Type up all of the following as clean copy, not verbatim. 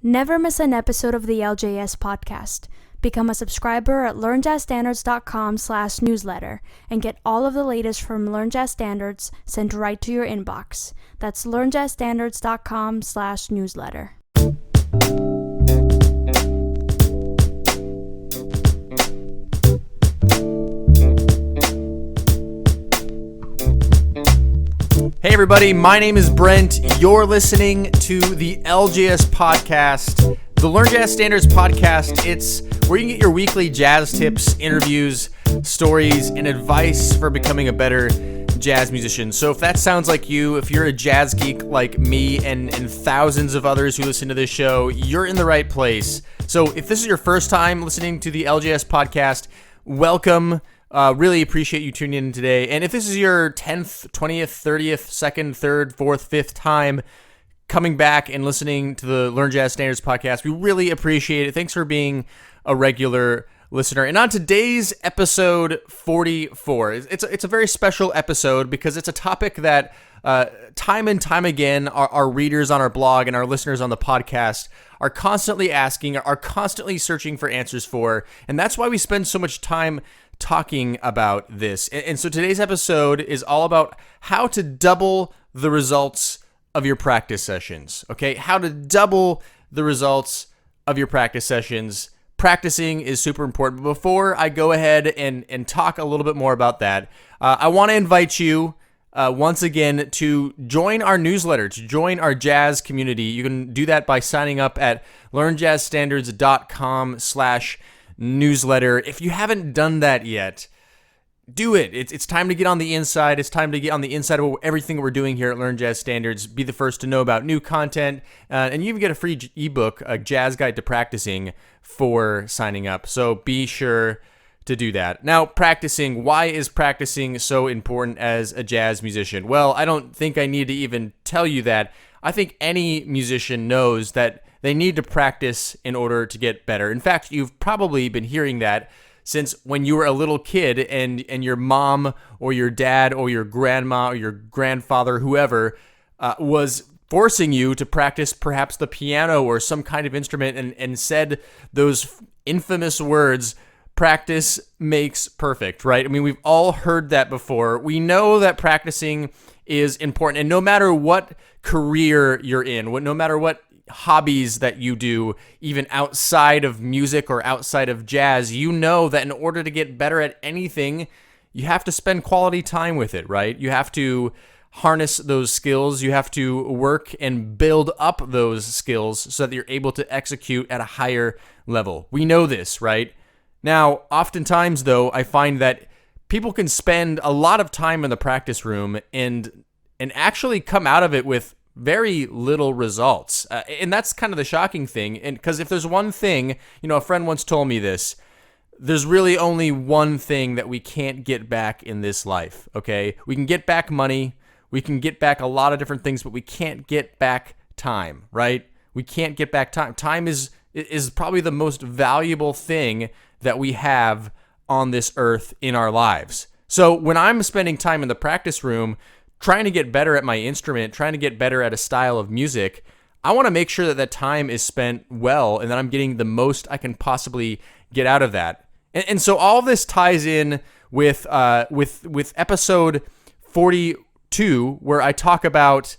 Never miss an episode of the LJS podcast. Become a subscriber at learnjazzstandards.com/newsletter and get all of the latest from Learn Jazz Standards sent right to your inbox. That's learnjazzstandards.com/newsletter. Hey everybody, my name is Brent. You're listening to the LJS podcast, the Learn Jazz Standards podcast. It's where you can get your weekly jazz tips, interviews, stories, and advice for becoming a better jazz musician. So if that sounds like you, if you're a jazz geek like me and thousands of others who listen to this show, you're in the right place. So if this is your first time listening to the LJS podcast, welcome. Really appreciate you tuning in today. And if this is your 10th, 20th, 30th, 2nd, 3rd, 4th, 5th time coming back and listening to the Learn Jazz Standards podcast, we really appreciate it. Thanks for being a regular listener. And on today's episode 44, it's a very special episode because it's a topic that time and time again our readers on our blog and our listeners on the podcast are constantly asking, are constantly searching for answers for. And that's why we spend so much time talking about this. And so today's episode is all about how to double the results of your practice sessions. Okay, how to double the results of your practice sessions. Practicing is super important. But before I go ahead and talk a little bit more about that, I want to invite you once again to join our newsletter, to join our jazz community. You can do that by signing up at learnjazzstandards.com/newsletter. If you haven't done that yet, do it. It's time to get on the inside. It's time to get on the inside of everything we're doing here at Learn Jazz Standards. Be the first to know about new content, and you even get a free ebook, a jazz guide to practicing, for signing up. So be sure to do that. Now, practicing. Why is practicing so important as a jazz musician? Well, I don't think I need to even tell you that. I think any musician knows that they need to practice in order to get better. In fact, you've probably been hearing that since when you were a little kid and your mom or your dad or your grandma or your grandfather, whoever, was forcing you to practice perhaps the piano or some kind of instrument and said those infamous words, practice makes perfect, right? I mean, we've all heard that before. We know that practicing is important. And no matter what career you're in, no matter what hobbies that you do, even outside of music or outside of jazz, you know that in order to get better at anything, you have to spend quality time with it, right? You have to harness those skills. You have to work and build up those skills so that you're able to execute at a higher level. We know this, right? Now, oftentimes, though, I find that people can spend a lot of time in the practice room and actually come out of it with very little results. And that's kind of the shocking thing. And because if there's one thing, a friend once told me this, there's really only one thing that we can't get back in this life, okay? We can get back money, we can get back a lot of different things, but we can't get back time, right? We can't get back time. Time is probably the most valuable thing that we have on this earth in our lives. So when I'm spending time in the practice room, trying to get better at my instrument, trying to get better at a style of music, I want to make sure that that time is spent well and that I'm getting the most I can possibly get out of that. And so all of this ties in with episode 42, where I talk about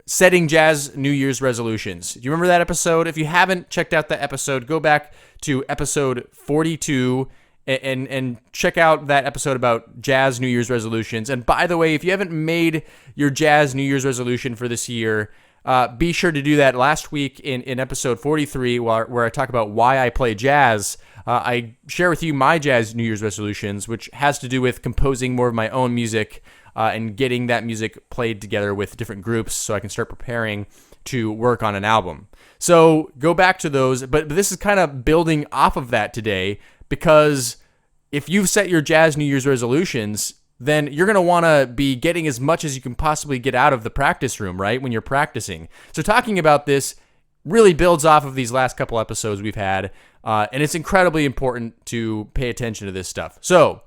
setting jazz New Year's resolutions. Do you remember that episode? If you haven't checked out that episode, go back to episode 42 and check out that episode about jazz New Year's resolutions. And by the way, if you haven't made your jazz New Year's resolution for this year, be sure to do that. Last week in episode 43, where I talk about why I play jazz, I share with you my jazz New Year's resolutions, which has to do with composing more of my own music and getting that music played together with different groups so I can start preparing to work on an album. So go back to those, but this is kind of building off of that today, because if you've set your jazz New Year's resolutions, then you're going to want to be getting as much as you can possibly get out of the practice room, right, when you're practicing. So talking about this really builds off of these last couple episodes we've had, and it's incredibly important to pay attention to this stuff. So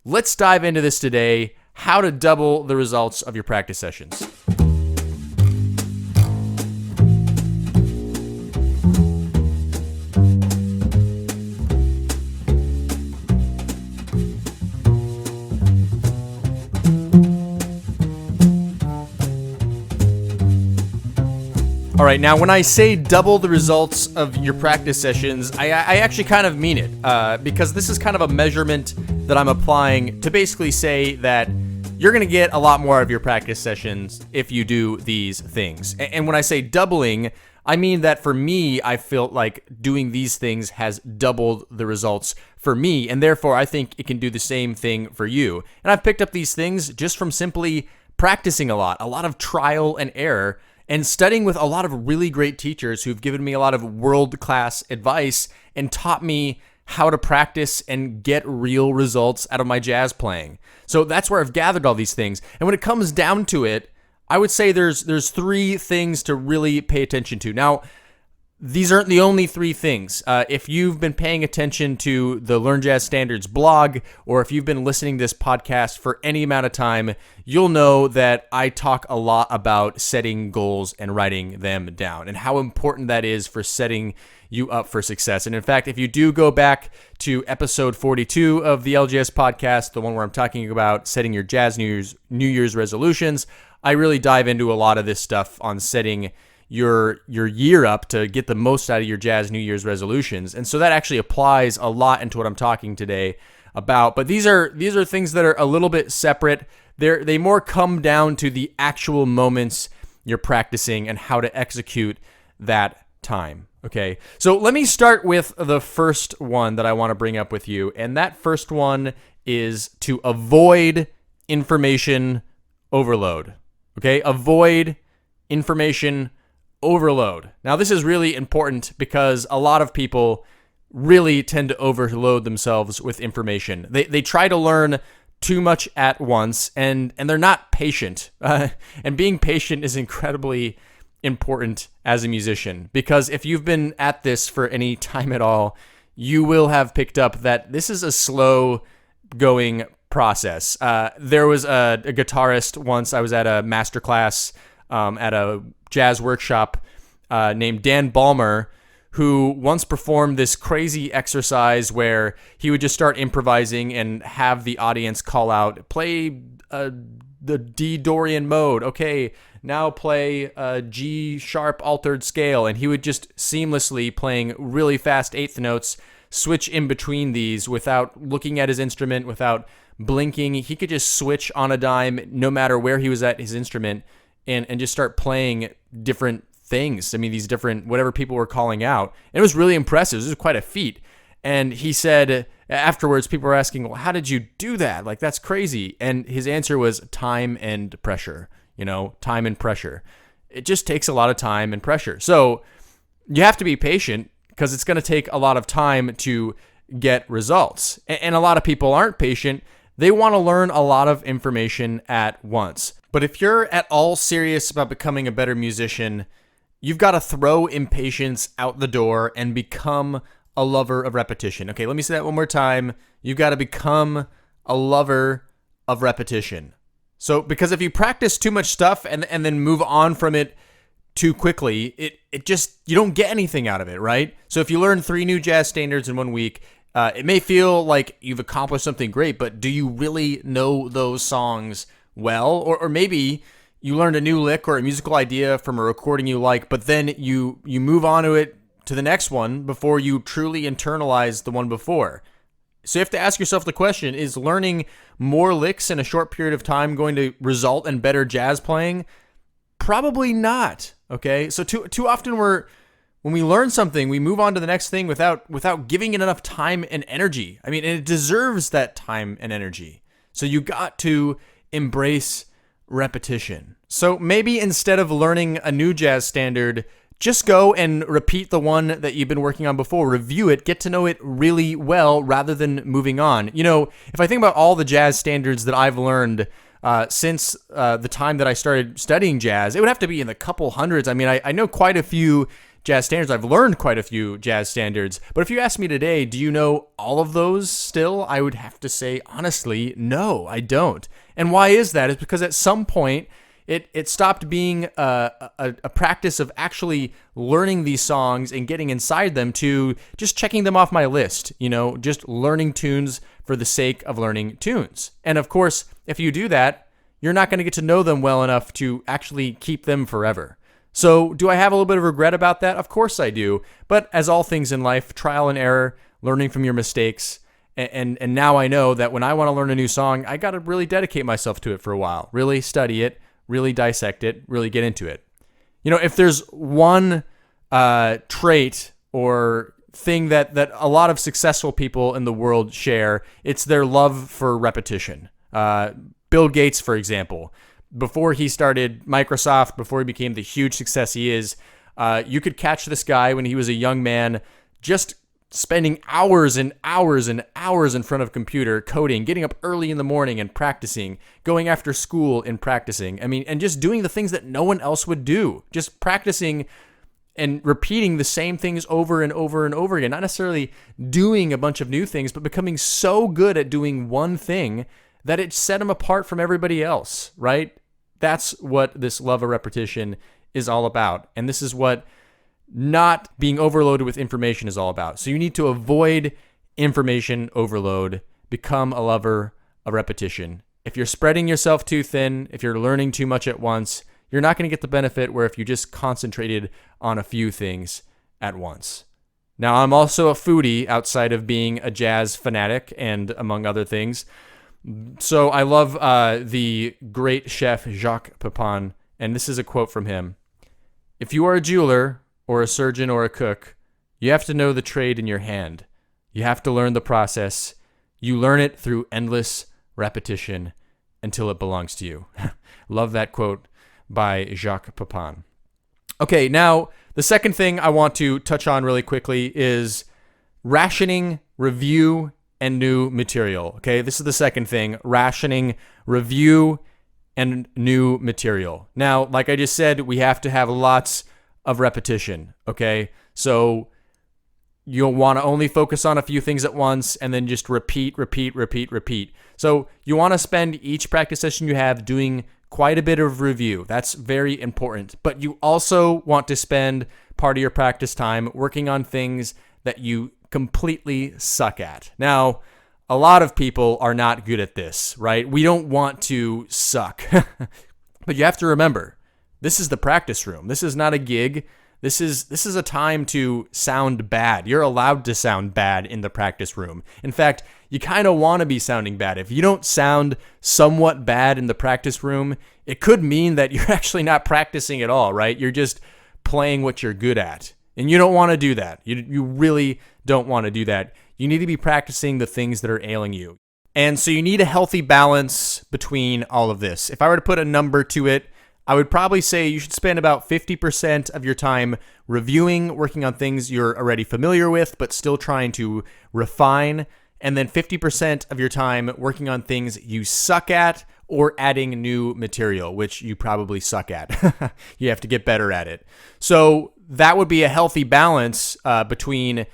let's dive into this today, how to double the results of your practice sessions. All right, now when I say double the results of your practice sessions, I actually kind of mean it, because this is kind of a measurement that I'm applying to basically say that you're going to get a lot more of your practice sessions if you do these things. And when I say doubling, I mean that for me, I feel like doing these things has doubled the results for me, and therefore I think it can do the same thing for you. And I've picked up these things just from simply practicing a lot of trial and error, and studying with a lot of really great teachers who've given me a lot of world-class advice and taught me how to practice and get real results out of my jazz playing. So that's where I've gathered all these things. And when it comes down to it, I would say there's three things to really pay attention to. Now, these aren't the only three things. If you've been paying attention to the Learn Jazz Standards blog, or if you've been listening to this podcast for any amount of time, you'll know that I talk a lot about setting goals and writing them down, and how important that is for setting you up for success. And in fact, if you do go back to episode 42 of the LJS podcast, the one where I'm talking about setting your jazz New Year's resolutions, I really dive into a lot of this stuff on setting your year up to get the most out of your jazz New Year's resolutions. And so that actually applies a lot into what I'm talking today about. But these are things that are a little bit separate. They more come down to the actual moments you're practicing and how to execute that time. Okay, so let me start with the first one that I want to bring up with you. And that first one is to avoid information overload. Okay, avoid information overload. Now, this is really important because a lot of people really tend to overload themselves with information. They try to learn too much at once, and they're not patient. And being patient is incredibly important as a musician, because if you've been at this for any time at all, you will have picked up that this is a slow going process. There was a guitarist once. I was at a master class at a jazz workshop named Dan Ballmer, who once performed this crazy exercise where he would just start improvising and have the audience call out, play the D Dorian mode. Okay, now play a G sharp altered scale. And he would just seamlessly, playing really fast eighth notes, switch in between these without looking at his instrument, without blinking. He could just switch on a dime no matter where he was at his instrument, and just start playing different things. I mean, these different, whatever people were calling out. And it was really impressive. This was quite a feat. And he said afterwards, people were asking, well, how did you do that? Like, that's crazy. And his answer was time and pressure. Time and pressure. It just takes a lot of time and pressure. So you have to be patient, because it's going to take a lot of time to get results. And a lot of people aren't patient. They want to learn a lot of information at once. But if you're at all serious about becoming a better musician, you've got to throw impatience out the door and become a lover of repetition. Okay, let me say that one more time. You've got to become a lover of repetition. So, because if you practice too much stuff and then move on from it too quickly, it just, you don't get anything out of it, right? So if you learn 3 new jazz standards in 1 week, it may feel like you've accomplished something great, but do you really know those songs well? Or maybe you learned a new lick or a musical idea from a recording you like, but then you move on to the next one before you truly internalize the one before. So you have to ask yourself the question, is learning more licks in a short period of time going to result in better jazz playing? Probably not. Okay, so too often when we learn something, we move on to the next thing without giving it enough time and energy. I mean, and it deserves that time and energy. So you got to embrace repetition. So maybe instead of learning a new jazz standard, just go and repeat the one that you've been working on before. Review it, get to know it really well rather than moving on. If I think about all the jazz standards that I've learned since the time that I started studying jazz, it would have to be in the couple hundreds. I mean, I know quite a few jazz standards. I've learned quite a few jazz standards. But if you ask me today, do you know all of those still? I would have to say, honestly, no, I don't. And why is that? It's because at some point, it stopped being a practice of actually learning these songs and getting inside them to just checking them off my list, just learning tunes for the sake of learning tunes. And of course, if you do that, you're not going to get to know them well enough to actually keep them forever. So do I have a little bit of regret about that? Of course I do. But as all things in life, trial and error, learning from your mistakes. And now I know that when I want to learn a new song, I got to really dedicate myself to it for a while, really study it, really dissect it, really get into it. If there's one trait or thing that a lot of successful people in the world share, it's their love for repetition. Bill Gates, for example, before he started Microsoft, before he became the huge success he is, you could catch this guy when he was a young man just spending hours and hours and hours in front of a computer coding, getting up early in the morning and practicing, going after school and practicing. And just doing the things that no one else would do, just practicing and repeating the same things over and over and over again, not necessarily doing a bunch of new things, but becoming so good at doing one thing that it set him apart from everybody else, right? That's what this love of repetition is all about. And this is what not being overloaded with information is all about. So you need to avoid information overload, become a lover of repetition. If you're spreading yourself too thin, if you're learning too much at once, you're not going to get the benefit where if you just concentrated on a few things at once. Now, I'm also a foodie outside of being a jazz fanatic and among other things. So I love the great chef Jacques Pepin, and this is a quote from him. "If you are a jeweler or a surgeon or a cook, you have to know the trade in your hand. You have to learn the process. You learn it through endless repetition until it belongs to you." Love that quote by Jacques Pepin. Okay, now the second thing I want to touch on really quickly is rationing, review, and new material. Okay, this is the second thing, rationing, review, and new material. Now, like I just said, we have to have lots of repetition, okay? So you'll want to only focus on a few things at once and then just repeat. So you want to spend each practice session you have doing quite a bit of review. That's very important. But you also want to spend part of your practice time working on things that you completely suck at. Now, a lot of people are not good at this, right? We don't want to suck. But you have to remember, this is the practice room. This is not a gig. This is a time to sound bad. You're allowed to sound bad in the practice room. In fact, you kind of want to be sounding bad. If you don't sound somewhat bad in the practice room, it could mean that you're actually not practicing at all, right? You're just playing what you're good at. And you don't want to do that. You really don't want to do that. You need to be practicing the things that are ailing you. And so you need a healthy balance between all of this. If I were to put a number to it, I would probably say you should spend about 50% of your time reviewing, working on things you're already familiar with, but still trying to refine. And then 50% of your time working on things you suck at or adding new material, which you probably suck at. You have to get better at it. So that would be a healthy balance between,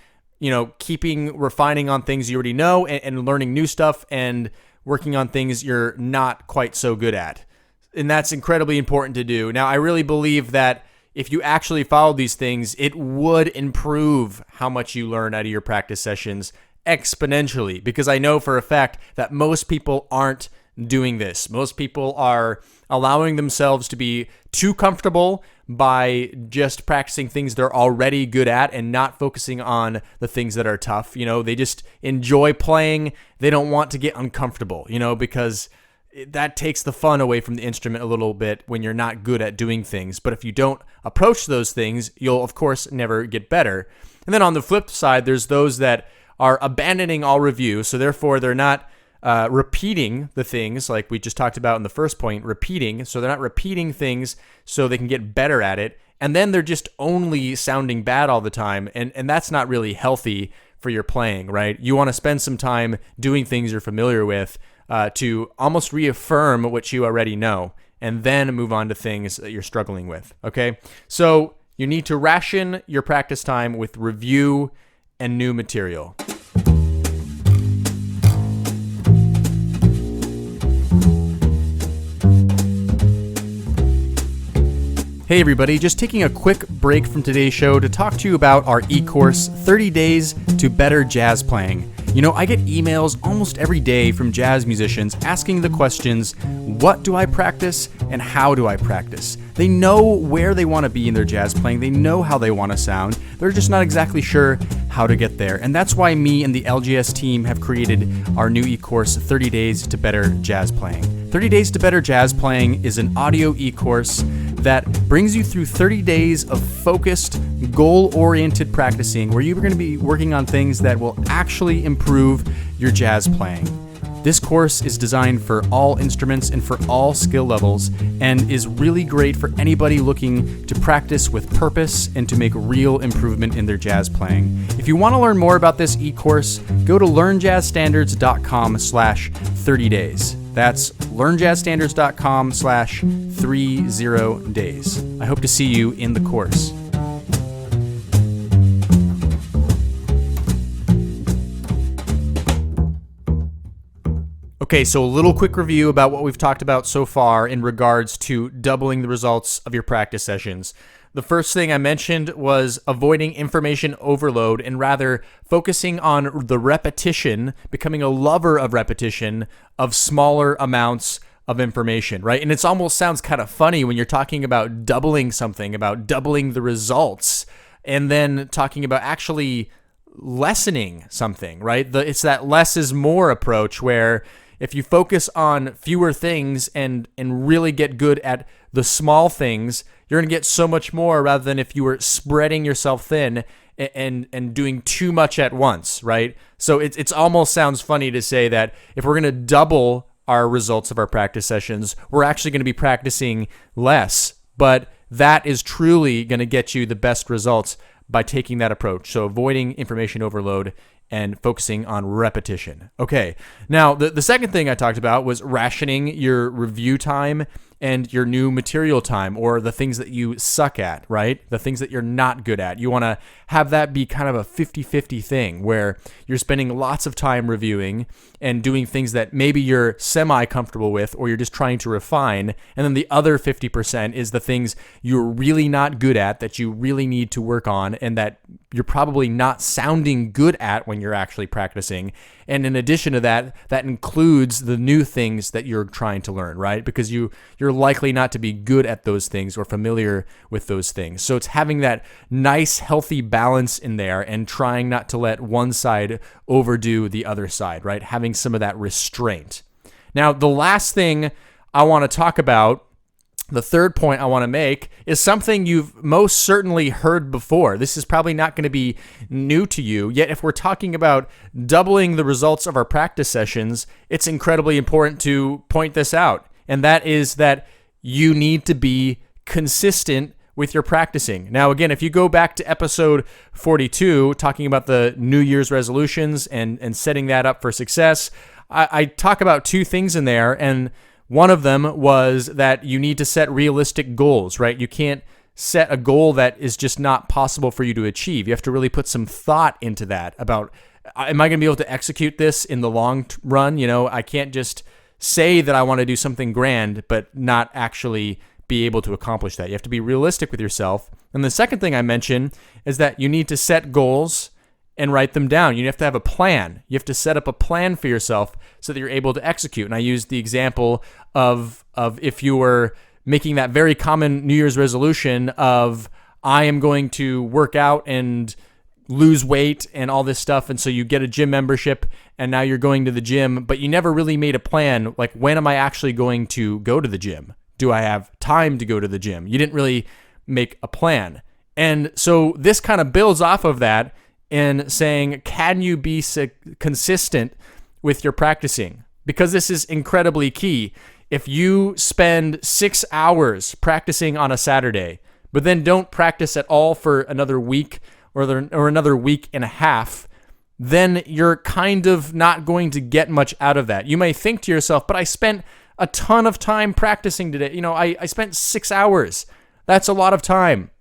keeping refining on things you already know and learning new stuff and working on things you're not quite so good at. And that's incredibly important to do. Now, I really believe that if you actually follow these things, it would improve how much you learn out of your practice sessions exponentially, because I know for a fact that most people aren't doing this. Most people are allowing themselves to be too comfortable by just practicing things they're already good at and not focusing on the things that are tough. They just enjoy playing. They don't want to get uncomfortable, because that takes the fun away from the instrument a little bit when you're not good at doing things. But if you don't approach those things, you'll, of course, never get better. And then on the flip side, there's those that are abandoning all review. So therefore, they're not repeating the things like we just talked about in the first point, repeating. So they're not repeating things so they can get better at it. And then they're just only sounding bad all the time. And that's not really healthy for your playing, right? You want to spend some time doing things you're familiar with to almost reaffirm what you already know, and then move on to things that you're struggling with, okay? So you need to ration your practice time with review and new material. Hey everybody, just taking a quick break from today's show to talk to you about our eCourse, 30 Days to Better Jazz Playing. I get emails almost every day from jazz musicians asking the questions, what do I practice and how do I practice? They know where they want to be in their jazz playing. They know how they want to sound. They're just not exactly sure how to get there. And that's why me and the LJS team have created our new eCourse, 30 Days to Better Jazz Playing. 30 Days to Better Jazz Playing is an audio eCourse that brings you through 30 days of focused, goal-oriented practicing where you're going to be working on things that will actually improve your jazz playing. This course is designed for all instruments and for all skill levels and is really great for anybody looking to practice with purpose and to make real improvement in their jazz playing. If you want to learn more about this e-course, go to learnjazzstandards.com/30 days. That's learnjazzstandards.com/30 days. I hope to see you in the course. Okay, so a little quick review about what we've talked about so far in regards to doubling the results of your practice sessions. The first thing I mentioned was avoiding information overload and rather focusing on the repetition, becoming a lover of repetition of smaller amounts of information, right? And it almost sounds kind of funny when you're talking about doubling something, about doubling the results, and then talking about actually lessening something, right? It's that less is more approach where if you focus on fewer things and really get good at the small things, you're going to get so much more rather than if you were spreading yourself thin and doing too much at once, right? So it's almost sounds funny to say that if we're going to double our results of our practice sessions, we're actually going to be practicing less, but that is truly going to get you the best results by taking that approach. So avoiding information overload and focusing on repetition. Okay, now the second thing I talked about was rationing your review time and your new material time, or the things that you suck at, right? The things that you're not good at. You want to have that be kind of a 50-50 thing where you're spending lots of time reviewing and doing things that maybe you're semi-comfortable with or you're just trying to refine. And then the other 50% is the things you're really not good at that you really need to work on and that you're probably not sounding good at when you're actually practicing. And in addition to that, that includes the new things that you're trying to learn, right? Because you're likely not to be good at those things or familiar with those things. So it's having that nice, healthy balance in there and trying not to let one side overdo the other side, right? Having some of that restraint. Now, the last thing I want to talk about, the third point I want to make, is something you've most certainly heard before. This is probably not going to be new to you, yet if we're talking about doubling the results of our practice sessions, it's incredibly important to point this out, and that is that you need to be consistent with your practicing. Now, again, if you go back to episode 42, talking about the New Year's resolutions and setting that up for success, I talk about two things in there, and one of them was that you need to set realistic goals, right? You can't set a goal that is just not possible for you to achieve. You have to really put some thought into that about, am I going to be able to execute this in the long run? You know, I can't just say that I want to do something grand, but not actually be able to accomplish that. You have to be realistic with yourself. And the second thing I mentioned is that you need to set goals and write them down. You have to have a plan. You have to set up a plan for yourself so that you're able to execute. And I used the example of if you were making that very common New Year's resolution of, I am going to work out and lose weight and all this stuff. And so you get a gym membership and now you're going to the gym, but you never really made a plan. Like, when am I actually going to go to the gym? Do I have time to go to the gym? You didn't really make a plan. And so this kind of builds off of that in saying, can you be consistent with your practicing? Because this is incredibly key. If you spend 6 hours practicing on a Saturday, but then don't practice at all for another week or another week and a half, then you're kind of not going to get much out of that. You may think to yourself, but I spent a ton of time practicing today. You know, I spent 6 hours. That's a lot of time.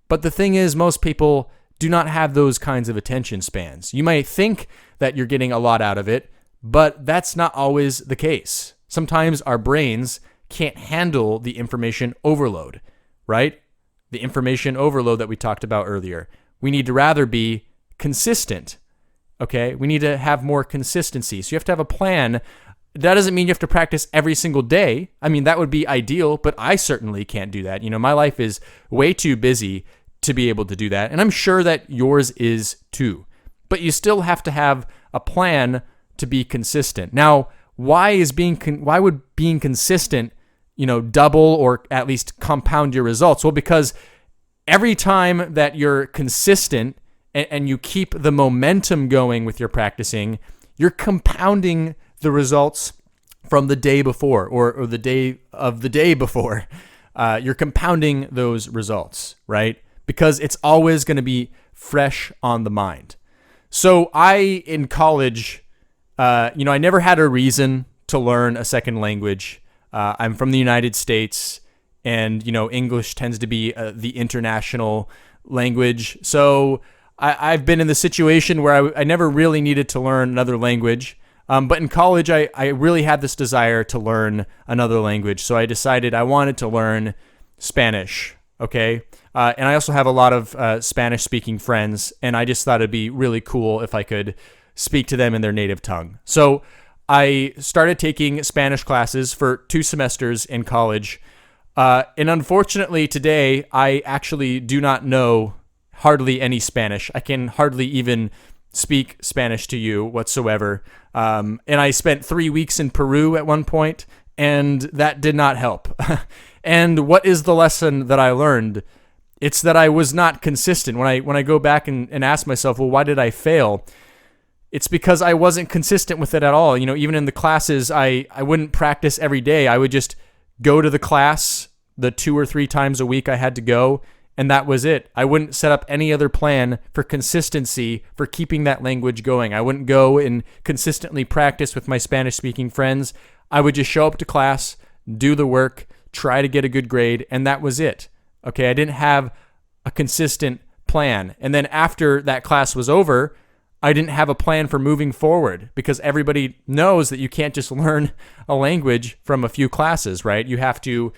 But the thing is, most people do not have those kinds of attention spans. You might think that you're getting a lot out of it, but that's not always the case. Sometimes our brains can't handle the information overload, right? The information overload that we talked about earlier. We need to rather be consistent, okay? We need to have more consistency. So you have to have a plan that doesn't mean you have to practice every single day. I mean, that would be ideal, but I certainly can't do that. My life is way too busy to be able to do that, and I'm sure that yours is too. But you still have to have a plan to be consistent. Now, why would being consistent, double or at least compound your results? Well, because every time that you're consistent and you keep the momentum going with your practicing, you're compounding the results from the day before or the day of the day before. You're compounding those results, right? Because it's always going to be fresh on the mind. So in college, I never had a reason to learn a second language. I'm from the United States, and, English tends to be the international language. So I've been in the situation where I never really needed to learn another language. But in college, I really had this desire to learn another language. So I decided I wanted to learn Spanish, okay? And I also have a lot of Spanish-speaking friends, and I just thought it'd be really cool if I could speak to them in their native tongue. So I started taking Spanish classes for 2 semesters in college. And unfortunately, today, I actually do not know hardly any Spanish. I can hardly even speak Spanish to you whatsoever. And I spent 3 weeks in Peru at one point, and that did not help. And what is the lesson that I learned? It's that I was not consistent. When I go back and ask myself, well, why did I fail? It's because I wasn't consistent with it at all. Even in the classes, I wouldn't practice every day. I would just go to the class the 2 or 3 times a week I had to go, and that was it. I wouldn't set up any other plan for consistency for keeping that language going. I wouldn't go and consistently practice with my Spanish-speaking friends. I would just show up to class, do the work, try to get a good grade, and that was it. Okay, I didn't have a consistent plan. And then after that class was over, I didn't have a plan for moving forward, because everybody knows that you can't just learn a language from a few classes, right? You have to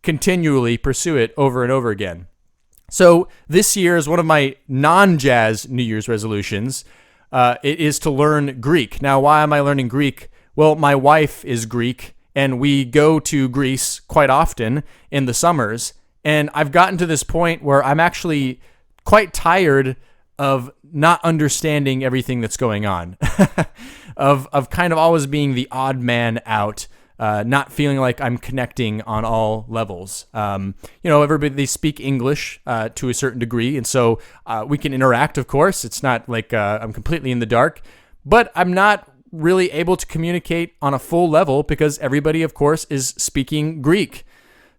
continually pursue it over and over again. So this year is one of my non-jazz New Year's resolutions. It is to learn Greek. Now, why am I learning Greek? Well, my wife is Greek, and we go to Greece quite often in the summers. And I've gotten to this point where I'm actually quite tired of not understanding everything that's going on, of kind of always being the odd man out, not feeling like I'm connecting on all levels. Everybody, they speak English to a certain degree, and so we can interact, of course. It's not like I'm completely in the dark, but I'm not really able to communicate on a full level because everybody, of course, is speaking Greek.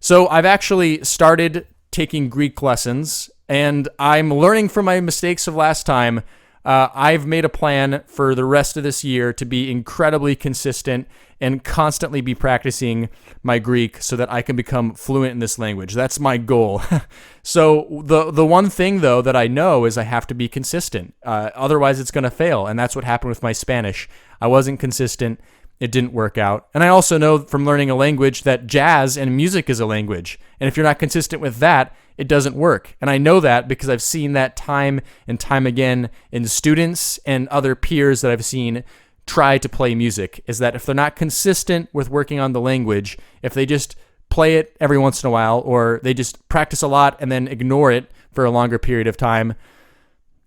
So I've actually started taking Greek lessons, and I'm learning from my mistakes of last time. I've made a plan for the rest of this year to be incredibly consistent and constantly be practicing my Greek so that I can become fluent in this language. That's my goal. So the one thing, though, that I know is I have to be consistent. Otherwise, it's going to fail, and that's what happened with my Spanish. I wasn't consistent. It didn't work out. And I also know from learning a language that jazz and music is a language. And if you're not consistent with that, it doesn't work. And I know that because I've seen that time and time again in students and other peers that I've seen try to play music, is that if they're not consistent with working on the language, if they just play it every once in a while, or they just practice a lot and then ignore it for a longer period of time,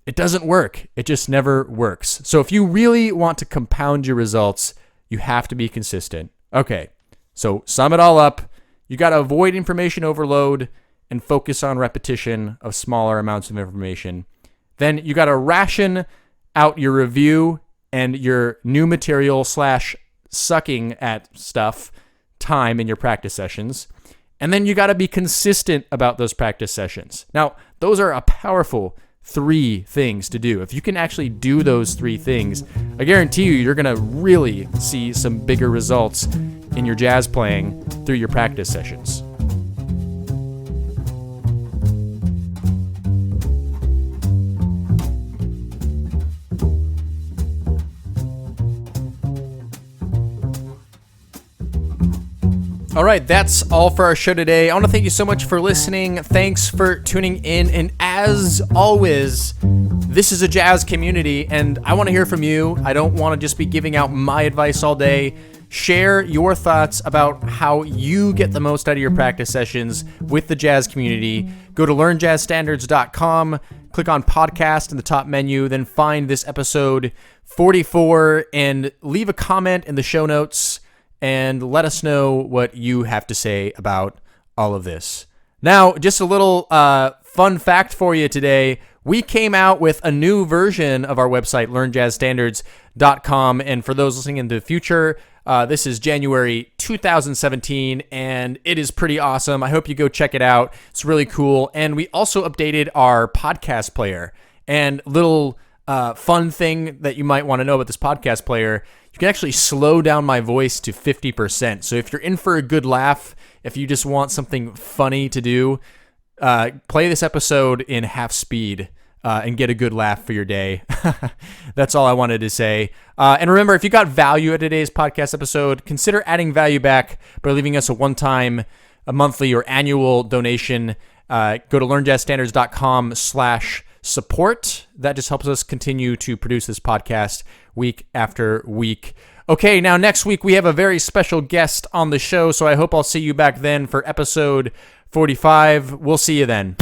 it doesn't work. It just never works. So if you really want to compound your results, you have to be consistent. Okay, so sum it all up. You got to avoid information overload and focus on repetition of smaller amounts of information. Then you got to ration out your review and your new material / sucking at stuff time in your practice sessions. And then you got to be consistent about those practice sessions. Now, those are a powerful 3 things to do. If you can actually do those 3 things, I guarantee you're going to really see some bigger results in your jazz playing through your practice sessions. All right, that's all for our show today. I want to thank you so much for listening. Thanks for tuning in. And as always, this is a jazz community, and I want to hear from you. I don't want to just be giving out my advice all day. Share your thoughts about how you get the most out of your practice sessions with the jazz community. Go to learnjazzstandards.com, click on podcast in the top menu, then find this episode 44 and leave a comment in the show notes and let us know what you have to say about all of this. Now, just a little fun fact for you today. We came out with a new version of our website, learnjazzstandards.com. And for those listening in the future, this is January 2017, and it is pretty awesome. I hope you go check it out. It's really cool. And we also updated our podcast player. And little fun thing that you might want to know about this podcast player, you can actually slow down my voice to 50%. So if you're in for a good laugh, if you just want something funny to do, play this episode in half speed and get a good laugh for your day. That's all I wanted to say. And remember, if you got value at today's podcast episode, consider adding value back by leaving us a one-time, a monthly, or annual donation. Go to learnjazzstandards.com/support. That just helps us continue to produce this podcast week after week. Okay, now next week we have a very special guest on the show, so I hope I'll see you back then for episode 45. We'll see you then.